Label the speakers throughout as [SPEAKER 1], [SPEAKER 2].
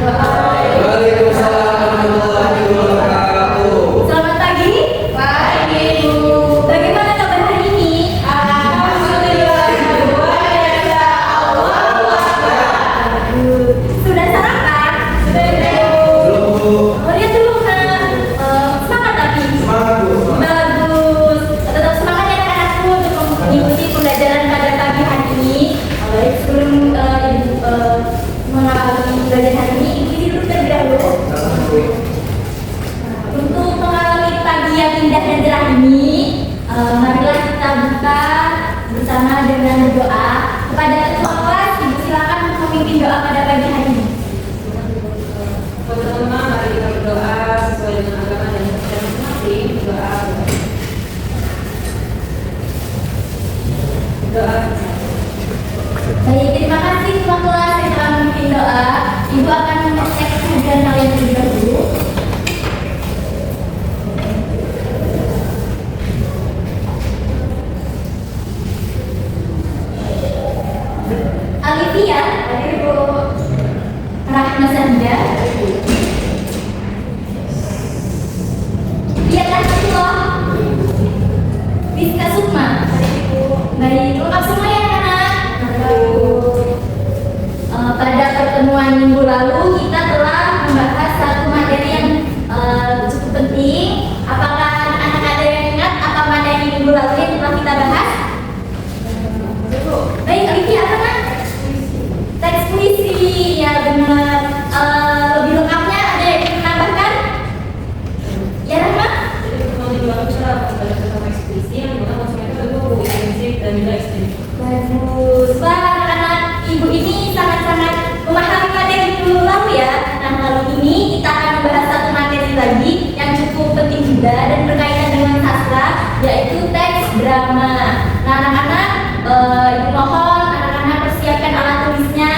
[SPEAKER 1] Waalaikumsalam warahmatullahi wabarakatuh.
[SPEAKER 2] Selamat pagi.
[SPEAKER 3] Pagi, Bu.
[SPEAKER 2] Bagaimana kabar hari ini?
[SPEAKER 3] Alhamdulillah, luar biasa. Allahu Akbar.
[SPEAKER 2] Sudah sarapan?
[SPEAKER 3] Sudah, Bu.
[SPEAKER 1] Belum, Bu.
[SPEAKER 2] Lihat dulu nak. Semangat tapi.
[SPEAKER 1] Semangat, Bu.
[SPEAKER 2] Bagus. Tetap semangat ya anak-anakku untuk mengikuti pembelajaran pada pagi hari ini. Baik, sebelum ibu mengawali pembelajaran hari ini, ibu isi dulu terlebih dahulu. Untuk mengawali pagi yang indah dan cerah ini, marilah kita buka bersama dengan doa. Kepada ketua kelas, ibu silakan memimpin doa pada pagi hari ini.
[SPEAKER 3] Pertama, mari kita berdoa sesuai dengan agama dan kepercayaan masing-masing. Doa.
[SPEAKER 2] Baik, terima kasih ketua kelas yang telah memimpin doa. Ibu akan mengecek kehadiran kalian terlebih dahulu. Alivia, Ibu Rahma Sanda. Lihatlah Ibu Rizka Sukma. Baik, lengkap semua ya anak. Pada pertemuan minggu lalu kita telah membahas satu materi yang cukup penting. Apakah anak-anak ada yang ingat apa materi minggu lalu yang telah kita bahas? Baik, Alivia apa nak? Teks puisi, ya benar. Lebih lengkapnya ada yang ingin menambahkan? Ya Rahma?
[SPEAKER 3] Jadi, mau dijual secara pada tentang ekspresi yang bukan maksudnya itu intensif dan juga ekstensif.
[SPEAKER 2] Bagus. Wah, anak-anak ibu ini sangat-sangat memahami materi minggu lalu ya. Nah, kali ini kita akan membahas satu materi lagi yang cukup penting juga dan berkaitan dengan sastra, yaitu teks drama. Nah, anak-anak, ibu mohon anak-anak persiapkan alat tulisnya,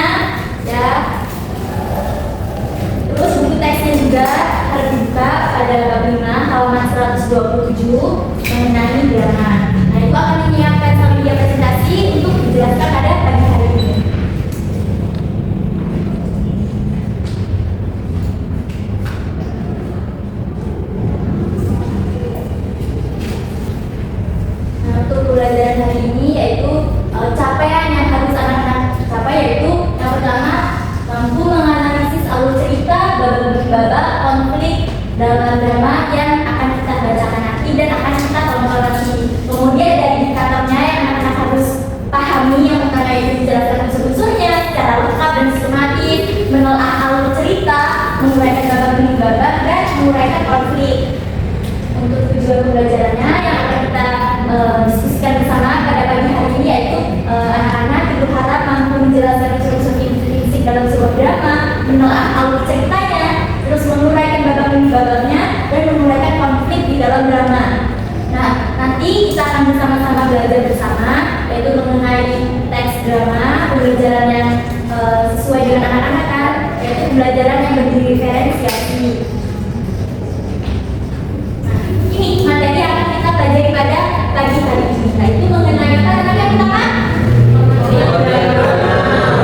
[SPEAKER 2] ya. Terus buku teksnya juga harus dibuka pada bab 5 halaman 127 mengenai drama. Nah, itu akan menyiapkan sambil dia presentasi untuk dijelaskan pada pagi hari ini. Nah, untuk pembelajaran hari ini yaitu capaian yang harus anak-anak capai, yaitu yang pertama mampu menganalisis alur cerita babak demi babak konflik dalam drama yang akan kita bacakan nanti dan akan kita tonton nanti. Kemudian ada indikatornya yang anak-anak harus pahami, yang pertama itu dijelaskan unsur-unsurnya secara lengkap dan sistematis, menelaah alur cerita, menguraikan babak demi babak dan menguraikan konflik. Untuk tujuan pembelajarannya yang akan kita diskusikan bersama pada pagi hari ini yaitu anak-anak ibu harap mampu menjelaskan unsur-unsur intrinsik dalam sebuah drama, menelaah alur ceritanya, terus menguraikan babak demi babaknya dan menguraikan konflik di dalam drama. Nah, nanti kita akan bersama-sama belajar bersama yaitu mengenai teks drama, pembelajaran yang sesuai dengan anak-anak kan, yaitu pembelajaran yang berdiferensiasi. Ini materi yang akan kita pelajari pada pagi hari ini. Nah, itu mengenai apa tadi yang pertama?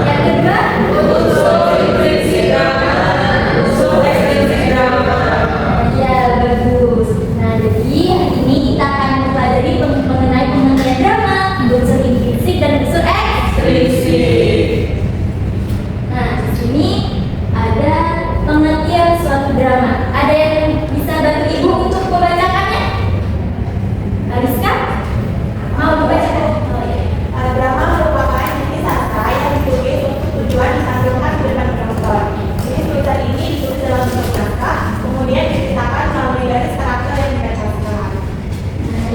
[SPEAKER 2] Yang kedua?
[SPEAKER 3] Unsur intrinsik drama, unsur ekstensif drama.
[SPEAKER 2] Ya, bagus. Nah, jadi hari ini kita akan mempelajari mengenai pengertian drama, unsur intrinsik dan unsur ekstensif. Nah, di sini ada pengertian suatu drama. Ada yang bisa bantu ibu untuk membacakannya? Rizka? Mau dibacakan? Oh, iya.
[SPEAKER 4] Drama merupakan jenis sastra yang ditulis untuk tujuan ditampilkan di depan penonton. Jenis tulisan ini ditulis dalam bentuk naskah, kemudian diceritakan melalui garis karakter yang dibacakan.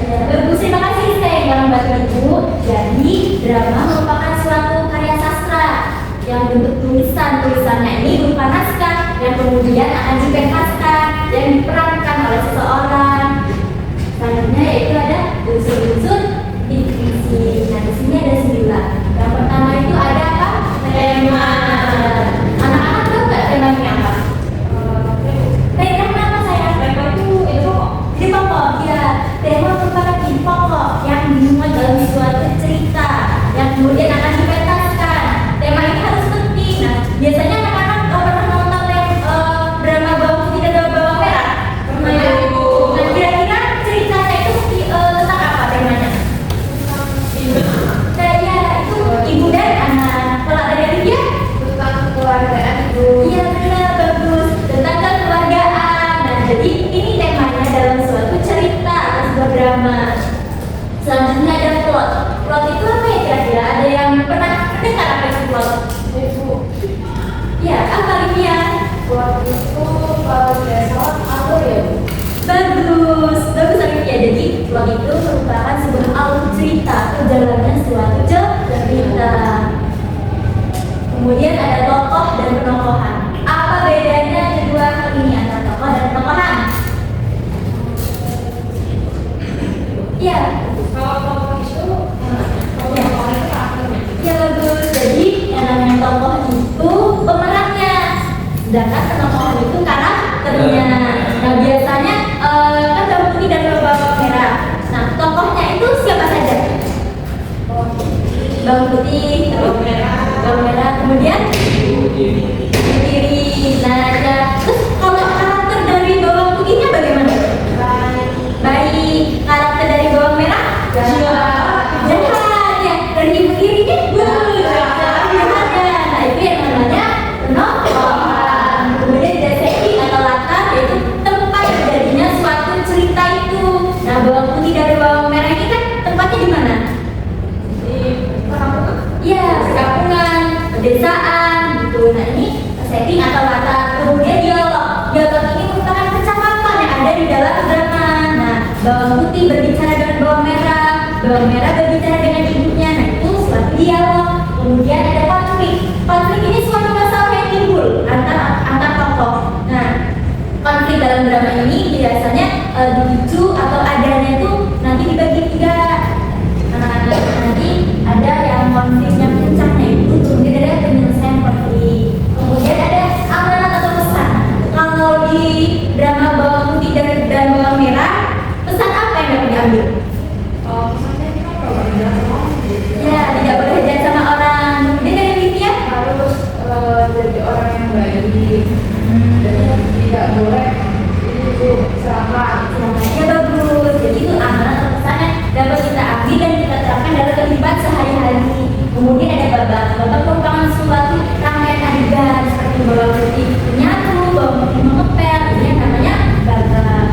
[SPEAKER 2] Bagus, terima kasih Rizka yang telah membantu ibu. Jadi, drama merupakan suatu karya sastra yang bentuk tulisannya ini berupa naskah yang kemudian akan dipentaskan yang diperankan oleh seseorang. Selanjutnya yaitu ada unsur-unsur intrinsik. Nah, di sini ada 9. Yang pertama itu ada apa? Tema. Anak-anak tahu nggak temanya apa? Tema apa saya?
[SPEAKER 3] Tema itu pokok.
[SPEAKER 2] Ide pokok, ya. Tema merupakan ide pokok yang dimuat dalam suatu cerita yang kemudian akan dipentaskan. Tema ini harus penting. Nah, biasanya anak-anak pernah nonton Ya, apa Livia?
[SPEAKER 3] Waktu itu kalau tidak salah alur ya Bu?
[SPEAKER 2] Bagus Olivia. Jadi vlog itu merupakan sebuah alur cerita perjalanan suatu cerita. Kemudian ada tokoh dan penokohan. Apa bedanya kedua hal ini antara tokoh dan penokohan? Iya.
[SPEAKER 3] Kalau tokoh itu, kalau
[SPEAKER 2] Ya.
[SPEAKER 3] tokoh itu karakternya.
[SPEAKER 2] Ya bagus. Jadi yang namanya tokoh itu pemerannya, sedangkan penokohan itu karakternya. Nah biasanya kan bawang putih dan bawang merah. Nah tokohnya itu siapa saja? Bawang putih, terus bawang merah, kemudian kiri. Nah ya. Terus kalau karakter dari bawang putihnya bagaimana? Baik. Karakter dari bawang merah? Jahat ya. Dan ibu kirinya jahat ya. Nah itu yang namanya penokohan. Kemudian ada setting atau latar, yaitu tempat terjadinya suatu cerita itu. Nah bawang putih dan bawang merah ini kan tempatnya di mana? Iya, perkampungan, pedesaan gitu. Nah ini setting atau latar. Kemudian dialog. Dialog ini merupakan percakapan yang ada di dalam drama. Nah bawang putih berbicara dengan bawang merah berbicara dengan ibunya. Nah itu suatu dialog. Kemudian ada konflik. Konflik ini suatu masalah yang timbul antar tokoh. Nah konflik dalam drama ini biasanya dipicu atau adanya itu nanti dibagi tiga. Anak-anak nanti ada yang konfliknya puncaknya itu, kemudian ada penyelesaian konflik, kemudian ada amanat atau pesan. Kalau di drama bawang putih dan bawang merah, pesan apa yang dapat diambil?
[SPEAKER 3] Pesannya kita kalau berjalan sama
[SPEAKER 2] Ya, tidak boleh jahat sama orang. Kemudian dari Livia
[SPEAKER 3] harus jadi orang yang baik dan tidak boleh itu serakah.
[SPEAKER 2] ya bagus. Jadi itu amanat atau pesan yang dapat kita ambil dan kita terapkan dalam kehidupan sehari-hari. Kemudian ada babak. Babak merupakan suatu rangkaian adegan seperti bawang putih menyatu, bawang putih mengepel. Ini yang namanya babak.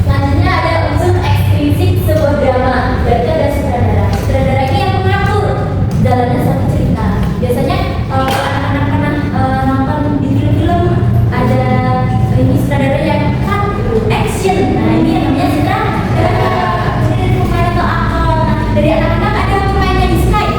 [SPEAKER 2] Selanjutnya ada unsur ekstrinsik sebuah drama. Berarti ada sutradara. Sutradara ini yang mengatur jalannya suatu cerita. Biasanya kalau anak-anak pernah nonton di film-film, ada ini sutradara yang cut gitu, action. Nah ini yang namanya sutradara. Kemudian pemain atau aktor. Nah, dari anak-anak ada pemain yang disukai.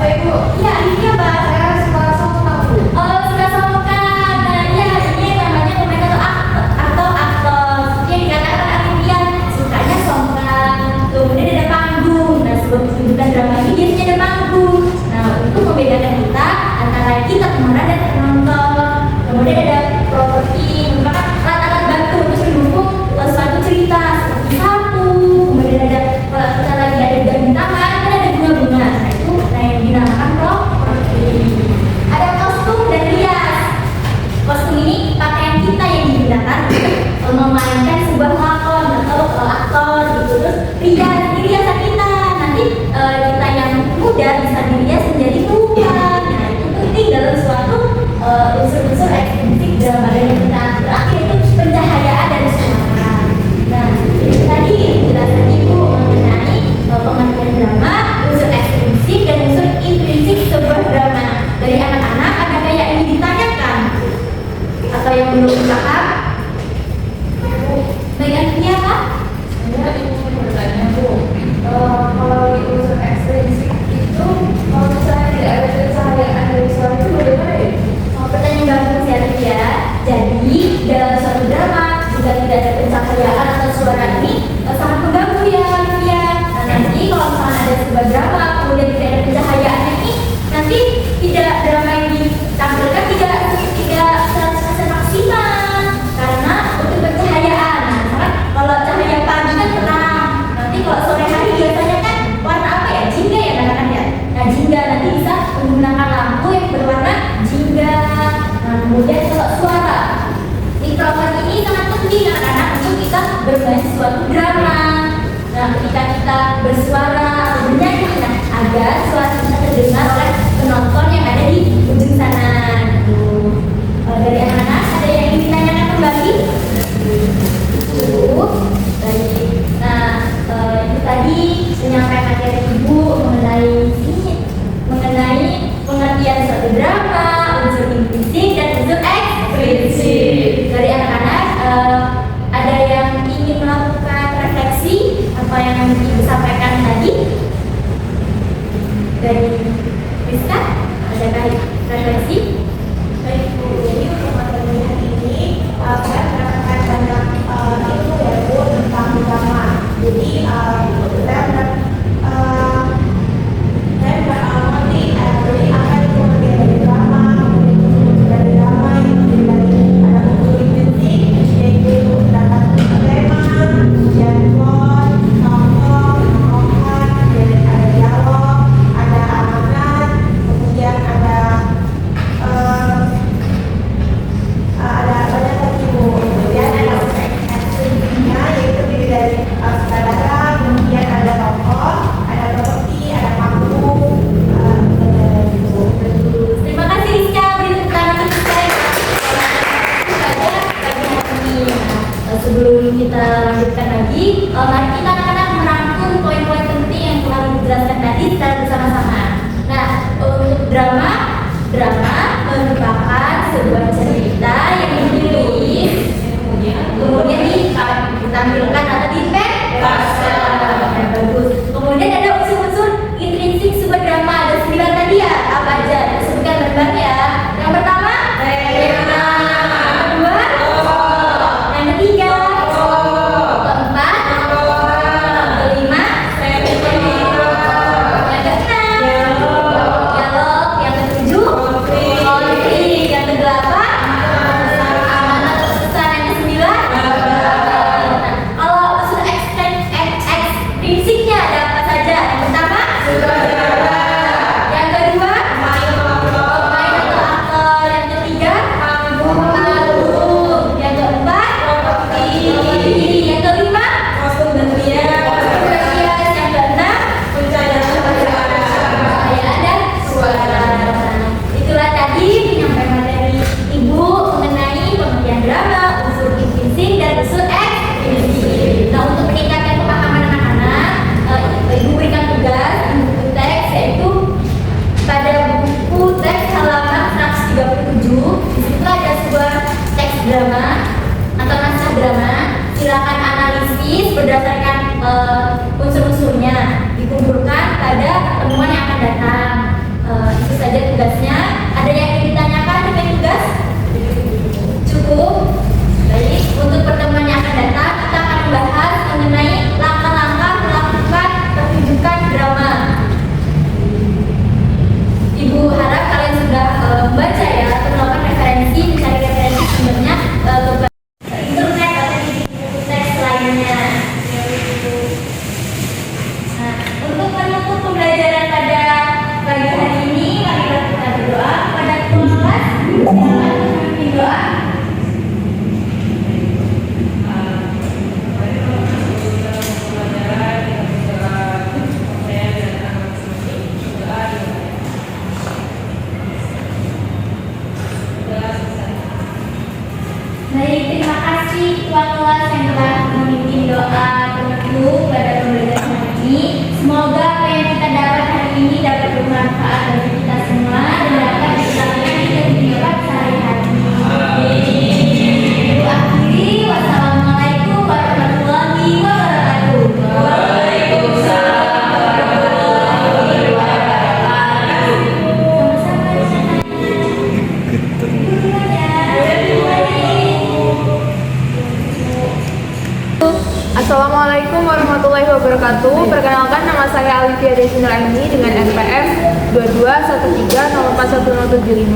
[SPEAKER 3] Saya Bu,
[SPEAKER 2] Ya, ini apa?
[SPEAKER 3] saya suka sama Bu.
[SPEAKER 2] Oh, suka songkan. Nah, ya ini yang namanya pemain atau aktor. Yang dikatakan Olivia sukanya songkan. Kemudian ada panggung. Nah, sebuah pertunjukan drama ini biasanya ada panggung. Nah, untuk membedakan kita antara kita pemeran dan penonton. Kemudian ada properti, merupakan alat-alat bantu untuk mendukung suatu cerita seperti sapu. Kemudian ada kalau kita lagi ada di taman, kan ada bunga-bunga. Nah, itu yang dinamakan properti. Ada kostum dan rias. Kostum ini pakaian kita yang digunakan untuk memainkan sebuah lakon atau aktor gitu. Terus rias, ini riasan kita. Nanti kita yang muda bisa dirias menjadi tua. Nah itu penting dalam suatu unsur-unsur ekstrinsik drama. Dan yang kita terakhir itu pencahayaan dan suara. Nah itu tadi penjelasan Ibu mengenai pengertian drama, unsur ekstrinsik dan unsur intrinsik sebuah drama. Dari anak-anak ada yang ingin ditanyakan atau yang belum paham? Baiknya apa?
[SPEAKER 3] Saya ingin bertanya Bu, kalau di unsur ekstrinsik itu kalau misalnya tidak ada pencahayaan dari suara itu bagaimana ya?
[SPEAKER 2] Pertanyaan bagus ya Livia. Jadi dalam suatu drama jika tidak ada pencahayaan atau suara ini sangat mengganggu ya Livia. Nah nanti kalau misalnya ada sebuah drama kemudian tidak ada pencahayaan ini, nanti tidak drama yang ditampilkan tidak 100% maksimal karena butuh pencahayaan. Nah, misalkan kalau cahaya pagi kan terang, nanti kalau sore hari biasanya kan warna apa ya? Jingga ya katakan ya. Nah jingga nanti bisa menggunakan lampu yang berwarna jingga. Nah kemudian kalau suara, mikrofon ini sangat penting anak-anak untuk kita bermain suatu drama. Nah ketika kita bersuara atau bernyanyi, nah agar suara kita terdengar oleh penonton yang ada di ujung sana. Dari anak-anak ada yang ingin ditanyakan kembali? Baik. Nah itu tadi menyampaikan dari Ibu mengenai pengertian menjaga referensi.
[SPEAKER 4] Baik Bu, jadi untuk materi hari ini saya mendapatkan banyak ilmu ya Bu tentang drama. Jadi saya mengerti jadi apa itu bagian dari drama, kemudian unsur dari drama yang terdiri dari ada unsur intrinsik yaitu terdapat tema, kemudian plot, tokoh, kemudian ada dialog, ada amanat, kemudian ada banyak lagi Bu. Kemudian ada ekstrinsiknya yaitu terdiri dari sutradara, kemudian ada tokoh, ada properti, ada panggung, Bu.
[SPEAKER 2] Terima kasih Rizka, beri tepuk tangan untuk saya. Sebelum kita lanjutkan lagi, mari kita akan merangkum poin-poin penting yang telah dijelaskan tadi secara bersama-sama. Nah, untuk drama merupakan sebuah cerita yang ditulis, kemudian ditampilkan atau dipentaskan. Bagus. Kemudian ada unsur-unsur intrinsik sebuah drama, ada 9 tadi ya. Apa aja? Sebutkan benar ya. Yang pertama, tema. Yang kedua, yang ketiga, keempat, kelima, yang keenam, dialog, yang ketujuh, konflik, yang kedelapan, amanat atau pesan, yang kesembilan. Kalau unsur ekstrinsiknya ada apa saja? Yang pertama, yang kedua, pemain atau aktor, yang ketiga, panggung, yang keempat, yang kelima, kostum berhias, yang keenam, ada suara. Itulah tadi penyampaian materi Ibu mengenai pengertian drama, unsur intrinsik dan unsur ekstrinsik. Nah, untuk meningkatkan pemahaman anak-anak, Ibu berikan tugas di buku teks, yaitu pada buku teks halaman 137. Di situ ada sebuah teks drama atau naskah drama. Silakan analisis berdasarkan unsur-unsurnya, dikumpulkan pada pertemuan yang akan datang. Itu saja tugasnya. Ada yang ingin ditanyakan dengan tugas? Cukup. Baik, untuk pertemuan yang akan datang kita akan membahas mengenai langkah-langkah melakukan pertunjukan drama. Ibu harap kalian sudah membaca ya, atau melakukan referensi, mencari referensi sumbernya ke internet atau di buku teks lainnya. Nah, untuk menutup pembelajaran pada pagi hari ini, mari kita berdoa kepada Tuhan. Silakan memimpin doa. Baik, terima kasih Tuan kelas yang telah memimpin doa penutup pada pembelajaran hari ini. Semoga apa yang kita dapat hari ini dapat bermanfaat bagi kita semua dan dapat kita latih dan didapat sehari-hari. Ibu akhiri, wassalamualaikum warahmatullahi wabarakatuh. Waalaikumsalam warahmatullahi wabarakatuh. Sama-sama di sana.
[SPEAKER 3] Assalamualaikum warahmatullahi wabarakatuh. Perkenalkan, nama saya Alivia Desinur Aini dengan NPM 2213041075.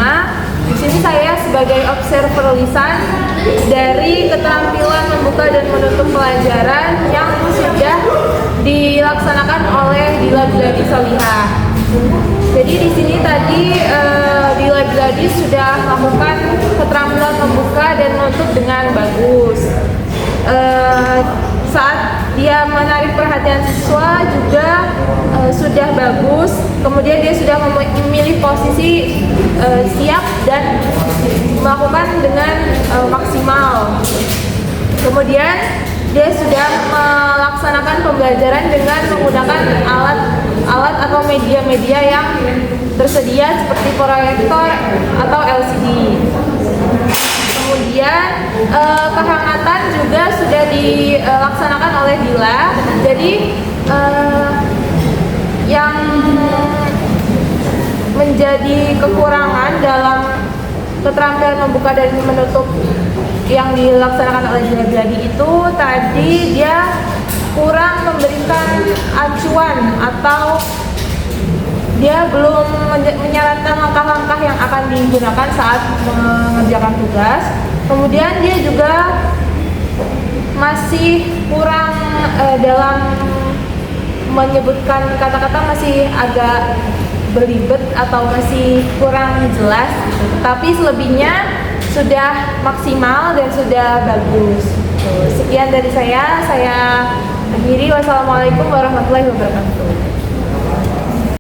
[SPEAKER 3] Di sini saya sebagai observer lisan dari keterampilan membuka dan menutup pelajaran yang sudah dilaksanakan oleh Dila Biladi Solihah. Jadi di sini tadi Dila Biladi sudah melakukan keterampilan membuka dan menutup dengan bagus. Saat dia menarik perhatian siswa juga sudah bagus. Kemudian dia sudah memilih posisi siap dan melakukan dengan maksimal. Kemudian dia sudah melaksanakan pembelajaran dengan menggunakan alat atau media-media yang tersedia seperti proyektor atau LCD. Kemudian kehangatan juga sudah dilaksanakan oleh Dila. Jadi yang menjadi kekurangan dalam keterampilan membuka dan menutup yang dilaksanakan oleh Gladi itu tadi dia kurang memberikan acuan atau dia belum menyarankan langkah-langkah yang akan digunakan saat mengerjakan tugas. Kemudian dia juga masih kurang dalam menyebutkan kata-kata, masih agak belibet atau masih kurang jelas gitu. Tapi selebihnya sudah maksimal dan sudah bagus. Sekian dari saya akhiri. Wassalamualaikum warahmatullahi wabarakatuh.